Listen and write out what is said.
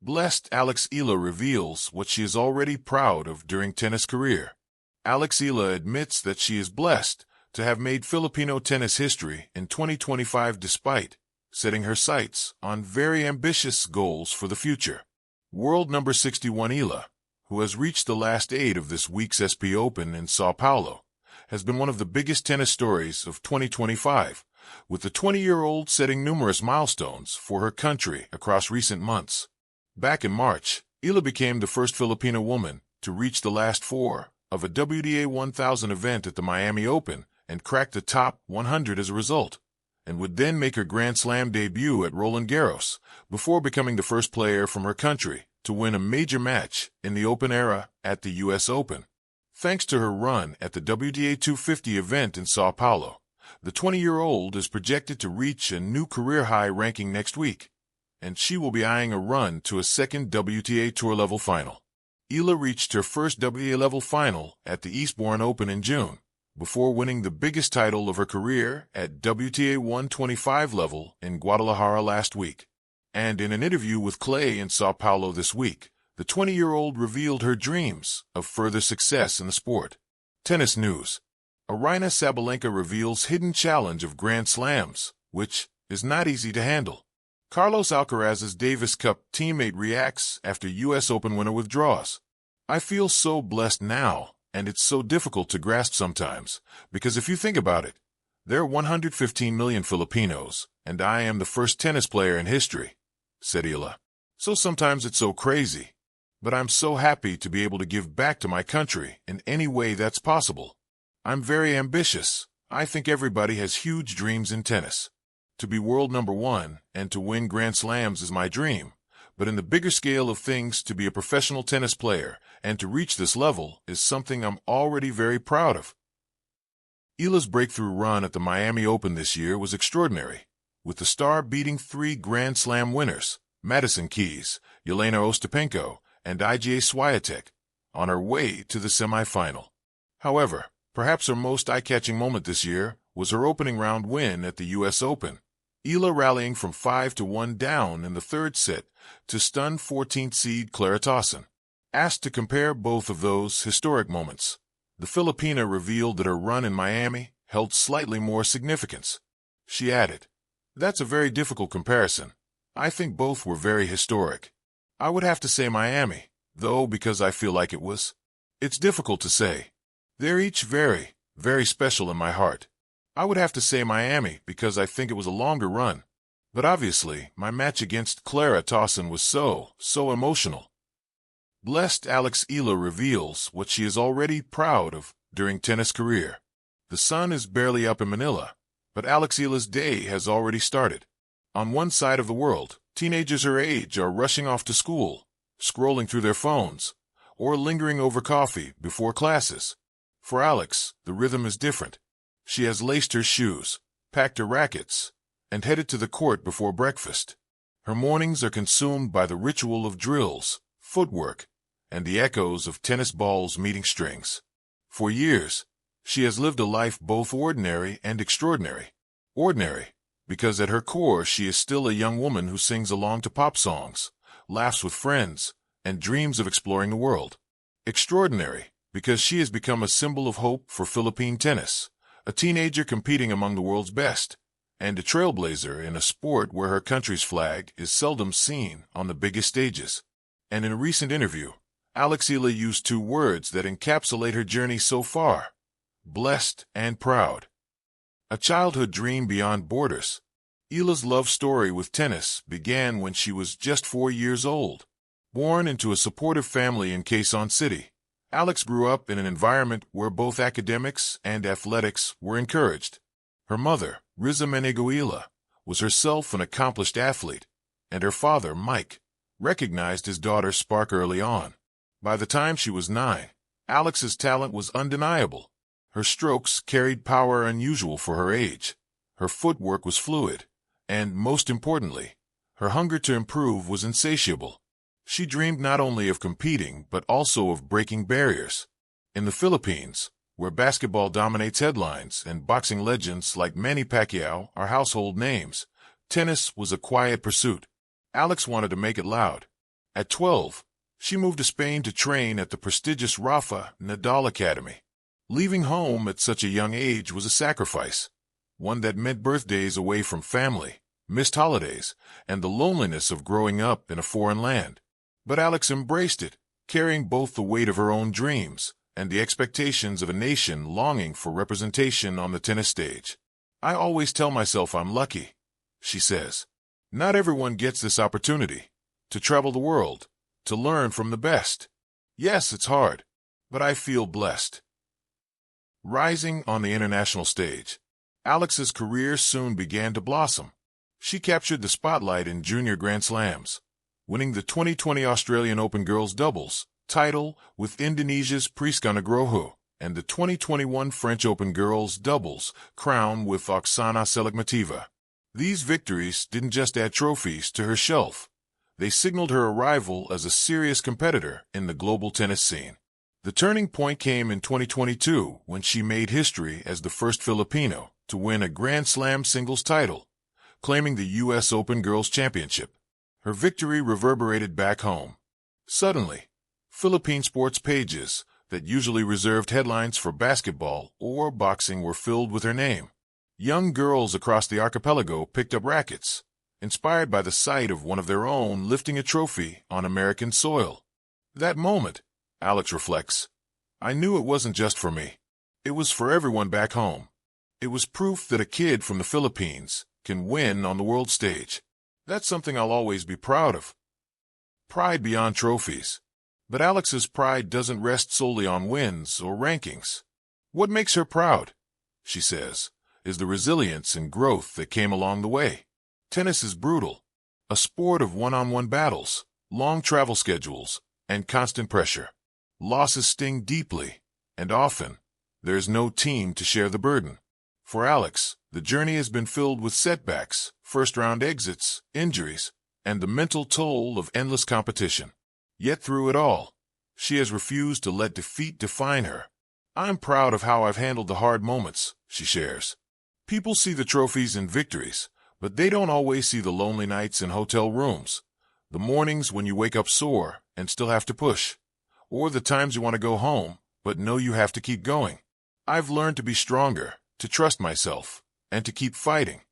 Blessed Alex Eala reveals what she is already proud of during tennis career. Alex Eala admits that she is blessed to have made Filipino tennis history in 2025 despite setting her sights on very ambitious goals for the future. World number 61 Eala, who has reached the last 8 of this week's SP Open in Sao Paulo, has been one of the biggest tennis stories of 2025, with the 20-year-old setting numerous milestones for her country across recent months. Back in March, Eala became the first Filipino woman to reach the last 4 of a WTA 1000 event at the Miami Open and crack the top 100 as a result, and would then make her Grand Slam debut at Roland Garros before becoming the first player from her country to win a major match in the Open era at the U.S. Open. Thanks to her run at the WTA 250 event in Sao Paulo, the 20-year-old is projected to reach a new career high ranking next week, and she will be eyeing a run to a second WTA Tour level final. Eala reached her first WTA level final at the Eastbourne Open in June, before winning the biggest title of her career at WTA 125 level in Guadalajara last week. And in an interview with Clay in Sao Paulo this week, the 20-year-old revealed her dreams of further success in the sport. Tennis news. Aryna Sabalenka reveals hidden challenge of Grand Slams, which is not easy to handle. Carlos Alcaraz's Davis Cup teammate reacts after U.S. Open winner withdraws. I feel so blessed now, and it's so difficult to grasp sometimes, because if you think about it, there are 115 million Filipinos, and I am the first tennis player in history, said Eala. So sometimes it's so crazy. But I'm so happy to be able to give back to my country in any way that's possible. I'm very ambitious. I think everybody has huge dreams in tennis. To be world number 1 and to win Grand Slams is my dream, but in the bigger scale of things, to be a professional tennis player and to reach this level is something I'm already very proud of. Eala's breakthrough run at the Miami Open this year was extraordinary, with the star beating 3 Grand Slam winners, Madison Keys, Yelena Ostapenko, and Iga Swiatek, on her way to the semifinal. However, perhaps her most eye-catching moment this year was her opening round win at the U.S. Open, Eala rallying from 5-1 down in the third set to stun 14th seed Clara Tauson. Asked to compare both of those historic moments, the Filipina revealed that her run in Miami held slightly more significance. She added, "That's a very difficult comparison. I think both were very historic. I would have to say Miami, though, because I feel like it was. It's difficult to say. They're each very, very special in my heart. I would have to say Miami because I think it was a longer run. But obviously, my match against Clara Tauson was so emotional." Blessed Alex Eala reveals what she is already proud of during tennis career. The sun is barely up in Manila, but Alex Eala's day has already started. On one side of the world, teenagers her age are rushing off to school, scrolling through their phones, or lingering over coffee before classes. For Alex, the rhythm is different. She has laced her shoes, packed her rackets, and headed to the court before breakfast. Her mornings are consumed by the ritual of drills, footwork, and the echoes of tennis balls meeting strings. For years, she has lived a life both ordinary and extraordinary. Ordinary, because at her core she is still a young woman who sings along to pop songs, laughs with friends, and dreams of exploring the world. Extraordinary, because she has become a symbol of hope for Philippine tennis, a teenager competing among the world's best, and a trailblazer in a sport where her country's flag is seldom seen on the biggest stages. And in a recent interview, Alex Eala used 2 words that encapsulate her journey so far: blessed and proud. A childhood dream beyond borders. Eala's love story with tennis began when she was just 4 years old. Born into a supportive family in Quezon City, Alex grew up in an environment where both academics and athletics were encouraged. Her mother, Riza Eala, was herself an accomplished athlete, and her father, Mike, recognized his daughter's spark early on. By the time she was 9, Alex's talent was undeniable. Her strokes carried power unusual for her age. Her footwork was fluid, and, most importantly, her hunger to improve was insatiable. She dreamed not only of competing but also of breaking barriers. In the Philippines, where basketball dominates headlines and boxing legends like Manny Pacquiao are household names, tennis was a quiet pursuit. Alex wanted to make it loud. At 12, she moved to Spain to train at the prestigious Rafa Nadal Academy. Leaving home at such a young age was a sacrifice, one that meant birthdays away from family, missed holidays, and the loneliness of growing up in a foreign land. But Alex embraced it, carrying both the weight of her own dreams and the expectations of a nation longing for representation on the tennis stage. "I always tell myself I'm lucky," she says. "Not everyone gets this opportunity, to travel the world, to learn from the best. Yes, it's hard, but I feel blessed." Rising on the international stage, Alex's career soon began to blossom. She captured the spotlight in junior Grand Slams, winning the 2020 Australian Open Girls Doubles title with Indonesia's Priska Nugroho and the 2021 French Open Girls Doubles crown with Oksana Seligmatova. These victories didn't just add trophies to her shelf. They signaled her arrival as a serious competitor in the global tennis scene. The turning point came in 2022 when she made history as the first Filipino to win a Grand Slam singles title, claiming the U.S. Open Girls Championship. Her victory reverberated back home. Suddenly, Philippine sports pages that usually reserved headlines for basketball or boxing were filled with her name. Young girls across the archipelago picked up rackets, inspired by the sight of one of their own lifting a trophy on American soil. That moment, Alex reflects, I knew it wasn't just for me. It was for everyone back home. It was proof that a kid from the Philippines can win on the world stage. That's something I'll always be proud of. Pride beyond trophies. But Alex's pride doesn't rest solely on wins or rankings. What makes her proud, she says, is the resilience and growth that came along the way. Tennis is brutal, a sport of one-on-one battles, long travel schedules, and constant pressure. Losses sting deeply, and often, there's no team to share the burden. For Alex, the journey has been filled with setbacks, first-round exits, injuries, and the mental toll of endless competition. Yet through it all, she has refused to let defeat define her. I'm proud of how I've handled the hard moments, she shares. People see the trophies and victories, but they don't always see the lonely nights in hotel rooms, the mornings when you wake up sore and still have to push, or the times you want to go home but know you have to keep going. I've learned to be stronger, to trust myself, and to keep fighting.